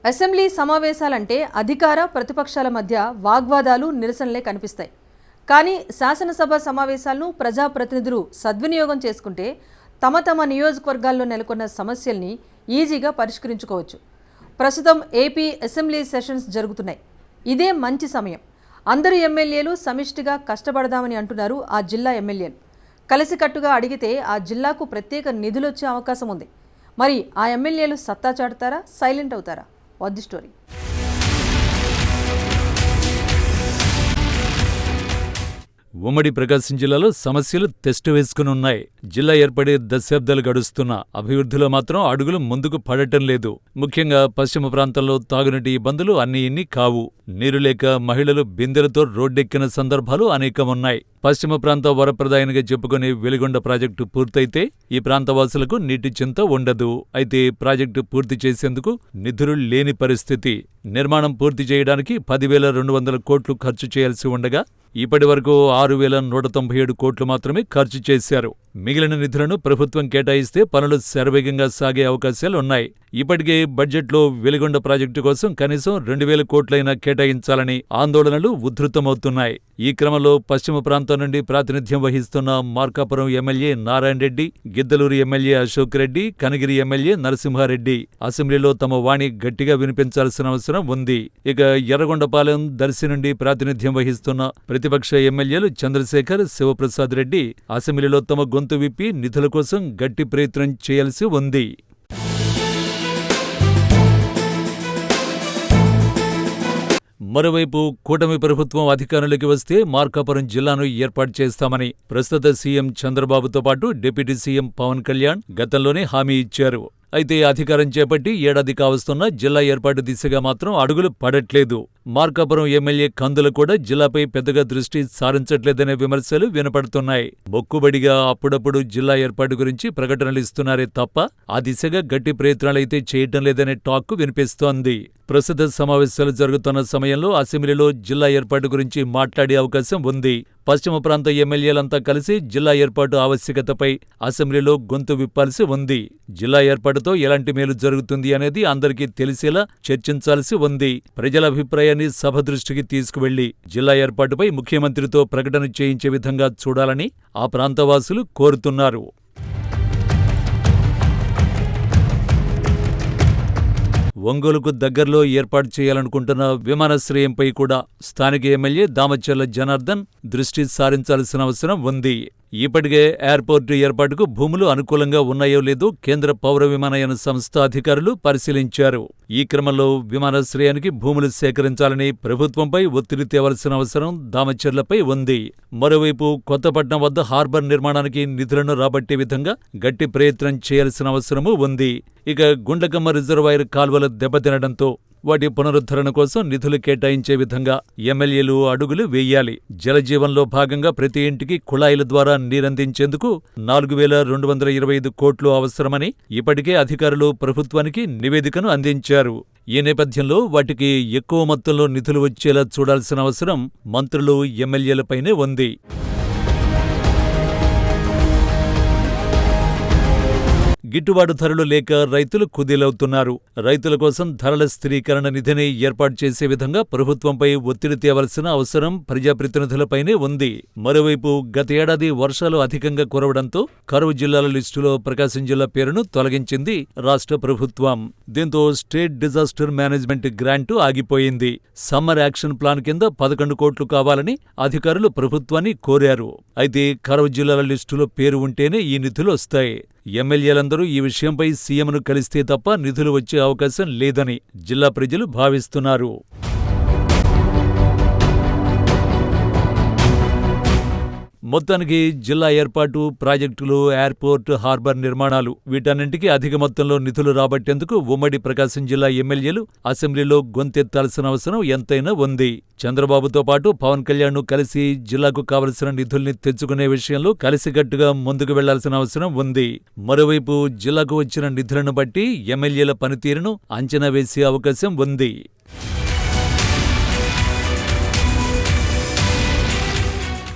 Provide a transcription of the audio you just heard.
Assembly సమావేశాలంటే అధికార ప్రతిపక్షాల మధ్య వాగ్వాదాలు నిరసనలే కనిపిస్తాయి. కానీ శాసనసభ సమావేశాలను ప్రజాప్రతినిధులు సద్వినియోగం చేసుకుంటే తమ నియోజకవర్గాల్లో నెలకొన్న సమస్యల్ని ఈజీగా పరిష్కరించుకోవచ్చు. ప్రస్తుతం ఏపీ అసెంబ్లీ సెషన్స్ జరుగుతున్నాయి. ఇదే మంచి సమయం. అందరు ఎమ్మెల్యేలు సమిష్టిగా కష్టపడదామని అంటున్నారు ఆ జిల్లా ఎమ్మెల్యేలు. కలిసికట్టుగా అడిగితే ఆ జిల్లాకు ప్రత్యేక నిధులు వచ్చే అవకాశం ఉంది. మరి ఆ ఎమ్మెల్యేలు సత్తా చాటుతారా, సైలెంట్ అవుతారా? What the story? ఉమ్మడి ప్రకాశం జిల్లాలో సమస్యలు తెస్టు వేసుకునున్నాయి. జిల్లా ఏర్పడి దశాబ్దాలు గడుస్తున్నా అభివృద్ధిలో మాత్రం అడుగులు ముందుకు పడటం లేదు. ముఖ్యంగా పశ్చిమ ప్రాంతంలో తాగునీటి ఇబ్బందులు అన్నీ ఇన్ని కావు. నీరు లేక మహిళలు బిందెలతో రోడ్డెక్కిన సందర్భాలు అనేకమున్నాయి. పశ్చిమ ప్రాంత వరప్రదాయనిగా చెప్పుకునే వెలిగొండ ప్రాజెక్టు పూర్తయితే ఈ ప్రాంతవాసులకు నీటి చింత ఉండదు. అయితే ప్రాజెక్టు పూర్తి చేసేందుకు నిధులు లేని పరిస్థితి. నిర్మాణం పూర్తి చేయడానికి 10,200 కోట్లు ఖర్చు చేయాల్సి ఉండగా ఇప్పటి వరకు 6,197 కోట్లు మాత్రమే ఖర్చు చేశారు. మిగిలిన నిధులను ప్రభుత్వం కేటాయిస్తే పనులు శరవేగంగా సాగే అవకాశాలున్నాయి. ఇప్పటికే బడ్జెట్లో వెలిగొండ ప్రాజెక్టు కోసం కనీసం 2,000 కోట్లైనా కేటాయించాలని ఆందోళనలు ఉధృతమవుతున్నాయి. ఈ క్రమంలో పశ్చిమ ప్రాంతం నుండి ప్రాతినిధ్యం వహిస్తున్న Markapuram MLA Narayana Reddy, Giddalur MLA Ashok Reddy, Kanigiri MLA Narasimha Reddy అసెంబ్లీలో తమ వాణి గట్టిగా వినిపించాల్సిన అవసరం ఉంది. ఇక ఎర్రగొండపాలెం, దర్శి నుండి ప్రాతినిధ్యం వహిస్తున్న ప్రతిపక్ష ఎమ్మెల్యేలు చంద్రశేఖర్, శివప్రసాద్ రెడ్డి అసెంబ్లీలో తమ గొంతు విప్పి నిధుల కోసం గట్టి ప్రయత్నం చేయాల్సి ఉంది. మరోవైపు కూటమి ప్రభుత్వం అధికారంలోకి వస్తే మార్కాపురం జిల్లాను ఏర్పాటు చేస్తామని ప్రస్తుత సీఎం చంద్రబాబుతో పాటు డిప్యూటీ సీఎం పవన్ కళ్యాణ్ గతంలోనే హామీ ఇచ్చారు. అయితే అధికారం చేపట్టి ఏడాది కావస్తున్న జిల్లా ఏర్పాటు దిశగా మాత్రం అడుగులు పడట్లేదు. మార్కాపురం ఎమ్మెల్యే కందులు కూడా జిల్లాపై పెద్దగా దృష్టి సారించట్లేదనే విమర్శలు వినపడుతున్నాయి. మొక్కుబడిగా అప్పుడప్పుడు జిల్లా ఏర్పాటు గురించి ప్రకటనలు ఇస్తున్నారే తప్ప ఆ దిశగా గట్టి ప్రయత్నాలైతే చేయటం లేదనే టాక్ వినిపిస్తోంది. ప్రస్తుత సమావేశాలు జరుగుతున్న సమయంలో అసెంబ్లీలో జిల్లా ఏర్పాటు గురించి మాట్లాడే అవకాశం ఉంది. పశ్చిమ ప్రాంత ఎమ్మెల్యేలంతా కలిసి జిల్లా ఏర్పాటు ఆవశ్యకతపై అసెంబ్లీలో గొంతు విప్పాల్సి ఉంది. జిల్లా ఏర్పాటుతో ఎలాంటి మేలు జరుగుతుంది అనేది అందరికీ తెలిసేలా చర్చించాల్సి ఉంది. ప్రజల అభిప్రాయాన్ని సభ దృష్టికి తీసుకువెళ్లి జిల్లా ఏర్పాటుపై ముఖ్యమంత్రితో ప్రకటన చేయించే విధంగా చూడాలని ఆ ప్రాంతవాసులు కోరుతున్నారు. ఒంగోలుకు దగ్గరలో ఏర్పాటు చేయాలనుకుంటున్న విమానాశ్రయంపై కూడా స్థానిక ఎమ్మెల్యే దామచర్ల జనార్దన్ దృష్టి సారించాల్సిన అవసరం ఉంది. ఇప్పటికే ఎయిర్పోర్టు ఏర్పాటుకు భూములు అనుకూలంగా ఉన్నాయో లేదో కేంద్ర పౌర విమానయాన సంస్థ అధికారులు పరిశీలించారు. ఈ క్రమంలో విమానాశ్రయానికి భూములు సేకరించాలని ప్రభుత్వంపై ఒత్తిడి తేవాల్సిన అవసరం దామచర్లపై ఉంది. మరోవైపు కొత్తపట్నం వద్ద హార్బర్ నిర్మాణానికి నిధులను రాబట్టే విధంగా గట్టి ప్రయత్నం చేయాల్సిన అవసరమూ ఉంది. ఇక గుండ్లకమ్మ రిజర్వాయర్ కాల్వలు దెబ్బతినడంతో వాటి పునరుద్ధరణ కోసం నిధులు కేటాయించే విధంగా ఎమ్మెల్యేలు అడుగులు వేయాలి. జలజీవన్లో భాగంగా ప్రతి ఇంటికి కుళాయిల ద్వారా నీరందించేందుకు 4,225 కోట్లు అవసరమని ఇప్పటికే అధికారులు ప్రభుత్వానికి నివేదికను అందించారు. ఈ నేపథ్యంలో వాటికి ఎక్కువ మొత్తంలో నిధులు వచ్చేలా చూడాల్సిన అవసరం మంత్రులు, ఎమ్మెల్యేలపైనే ఉంది. గిట్టుబాటు ధరలు లేక రైతులు కుదేలవుతున్నారు. రైతుల కోసం ధరల స్థిరీకరణ నిధిని ఏర్పాటు చేసే విధంగా ప్రభుత్వంపై ఒత్తిడి తేవలసిన అవసరం ప్రజాప్రతినిధులపైనే ఉంది. మరోవైపు గత ఏడాది వర్షాలు అధికంగా కురవడంతో కరువు జిల్లాల లిస్టులో ప్రకాశం జిల్లా పేరును తొలగించింది రాష్ట్ర ప్రభుత్వం. దీంతో స్టేట్ డిజాస్టర్ మేనేజ్మెంట్ గ్రాంటు ఆగిపోయింది. సమ్మర్ యాక్షన్ ప్లాన్ కింద 11 కోట్లు కావాలని అధికారులు ప్రభుత్వాన్ని కోరారు. అయితే కరువు జిల్లాల లిస్టులో పేరు ఉంటేనే ఈ నిధులు వస్తాయి. ఎమ్మెల్యేలందరూ ఈ విషయంపై సీఎంను కలిస్తే తప్ప నిధులు వచ్చే అవకాశం లేదని జిల్లా ప్రజలు భావిస్తున్నారు. మొత్తానికి జిల్లా ఏర్పాటు, ప్రాజెక్టులు, ఎయిర్పోర్ట్, హార్బర్ నిర్మాణాలు వీటన్నింటికీ అధిక మొత్తంలో నిధులు రాబట్టేందుకు ఉమ్మడి ప్రకాశం జిల్లా ఎమ్మెల్యేలు అసెంబ్లీలో గొంతెత్తాల్సిన అవసరం ఎంతైనా ఉంది. చంద్రబాబుతో పాటు పవన్ కళ్యాణ్ను కలిసి జిల్లాకు కావలసిన నిధుల్ని తెచ్చుకునే విషయంలో కలిసికట్టుగా ముందుకు వెళ్లాల్సిన అవసరం ఉంది. మరోవైపు జిల్లాకు వచ్చిన నిధులను బట్టి ఎమ్మెల్యేల పనితీరును అంచనా వేసే అవకాశం ఉంది.